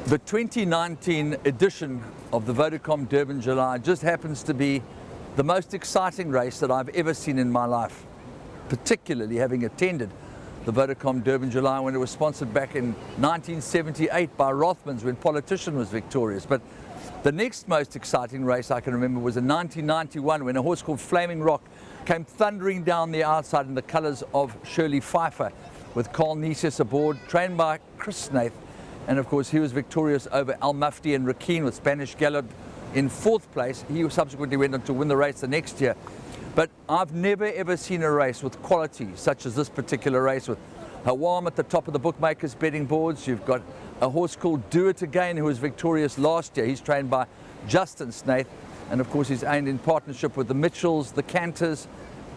The 2019 edition of the Vodacom Durban July just happens to be the most exciting race that I've ever seen in my life, particularly having attended the Vodacom Durban July when it was sponsored back in 1978 by Rothmans when Politician was victorious. But the next most exciting race I can remember was in 1991 when a horse called Flaming Rock came thundering down the outside in the colours of Shirley Pfeiffer with Carl Nisius aboard, trained by Snaith. And of course, he was victorious over Al Mufti and Rakeen with Spanish Gallop in fourth place. He subsequently went on to win the race the next year. But I've never ever seen a race with quality such as this particular race, with Hawam at the top of the bookmakers' betting boards. You've got a horse called Do It Again, who was victorious last year. He's trained by Justin Snaith. And of course, he's owned in partnership with the Mitchells, the Cantors,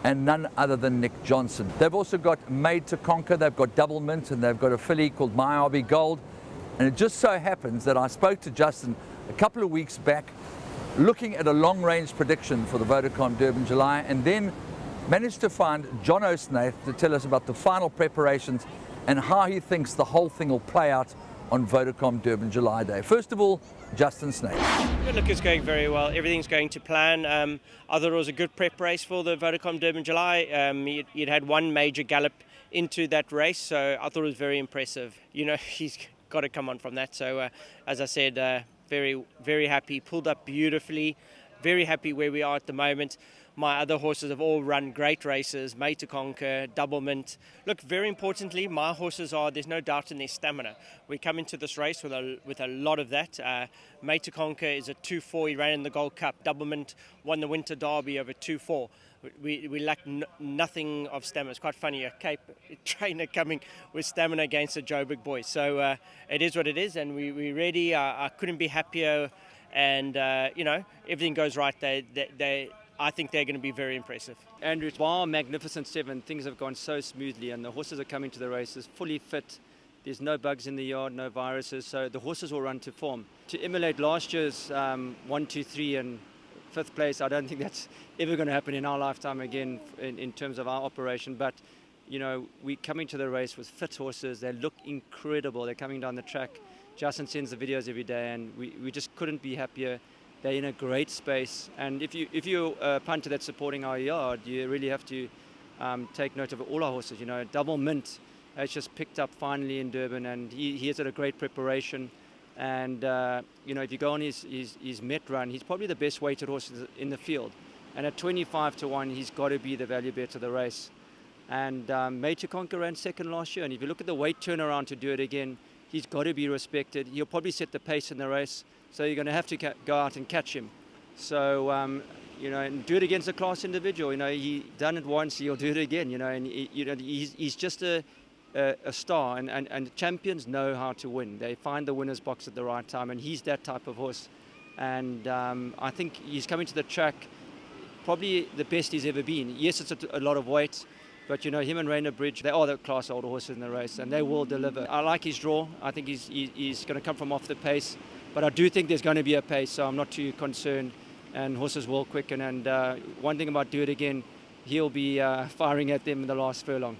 and none other than Nick Johnson. They've also got Made to Conquer, they've got Double Mint, and they've got a filly called My Arby Gold. And it just so happens that I spoke to Justin a couple of weeks back looking at a long-range prediction for the Vodacom Durban July, and then managed to find Jono Snaith to tell us about the final preparations and how he thinks the whole thing will play out on Vodacom Durban July Day. First of all, Justin Snaith. Good, look, it's going very well. Everything's going to plan. I thought it was a good prep race for the Vodacom Durban July. He'd had one major gallop into that race, so I thought it was very impressive. You know, he's got to come on from that. So, as I said, very, very happy. Pulled up beautifully. Very happy where we are at the moment. My other horses have all run great races, Made to Conquer, Double Mint. Look, very importantly, my horses there's no doubt in their stamina. We come into this race with a lot of that. Made to Conquer is a 2-4, he ran in the Gold Cup. Double Mint won the Winter Derby over 2-4. We lack nothing of stamina. It's quite funny, a Cape trainer coming with stamina against a Joburg boy. So it is what it is, and we're ready. I couldn't be happier, and you know, everything goes right. I think they're going to be very impressive. Andrew, bar Magnificent 7, things have gone so smoothly and the horses are coming to the races fully fit. There's no bugs in the yard, no viruses, so the horses will run to form. To emulate last year's 1, 2, 3 and 5th place, I don't think that's ever going to happen in our lifetime again in terms of our operation. But, you know, we're coming to the race with fit horses. They look incredible. They're coming down the track. Justin sends the videos every day and we just couldn't be happier. They're in a great space, and if you're a punter that's supporting our yard, you really have to take note of all our horses. You know, Double Mint has just picked up finally in Durban, and he has had a great preparation. And you know, if you go on his Met run, he's probably the best weighted horse in the field. And at 25 to 1, he's got to be the value bet of the race. And Made to Conquer ran second last year, and if you look at the weight turnaround to Do It Again, he's got to be respected. He'll probably set the pace in the race. So you're going to have to go out and catch him. So, you know, and Do It Again's a class individual. You know, he done it once, he'll do it again. You know, and he's just a star. And champions know how to win. They find the winner's box at the right time, and he's that type of horse. And I think he's coming to the track probably the best he's ever been. Yes, it's a lot of weight, but you know, him and Rainer Bridge, they are the class older horses in the race, and they will deliver. I like his draw. I think he's going to come from off the pace. But I do think there's going to be a pace, so I'm not too concerned, and horses will quicken. And one thing about Do It Again, he'll be firing at them in the last furlong.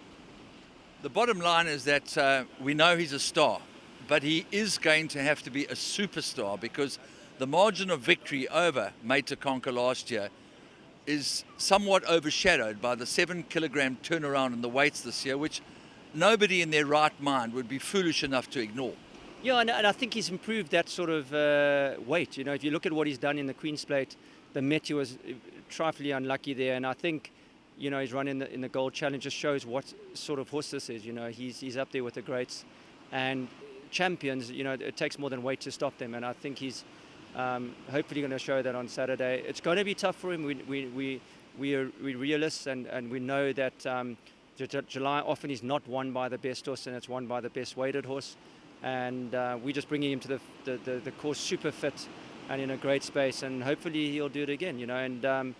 The bottom line is that we know he's a star, but he is going to have to be a superstar, because the margin of victory over Made to Conquer last year is somewhat overshadowed by the 7-kilogram turnaround in the weights this year, which nobody in their right mind would be foolish enough to ignore. Yeah, and I think he's improved that sort of weight. You know, if you look at what he's done in the Queen's Plate, the Met was trifling unlucky there, and I think, you know, his run in the Gold Challenge just shows what sort of horse this is. You know, he's up there with the greats, and champions. You know, it takes more than weight to stop them, and I think he's hopefully going to show that on Saturday. It's going to be tough for him. We're realists, and we know that July often is not won by the best horse, and it's won by the best weighted horse. And we're just bringing him to the course super fit and in a great space, and hopefully he'll do it again, you know. And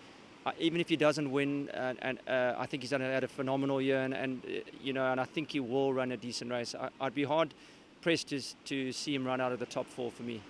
even if he doesn't win, and I think he's had a phenomenal year, and you know, and I think he will run a decent race. I'd be hard pressed to see him run out of the top 4 for me.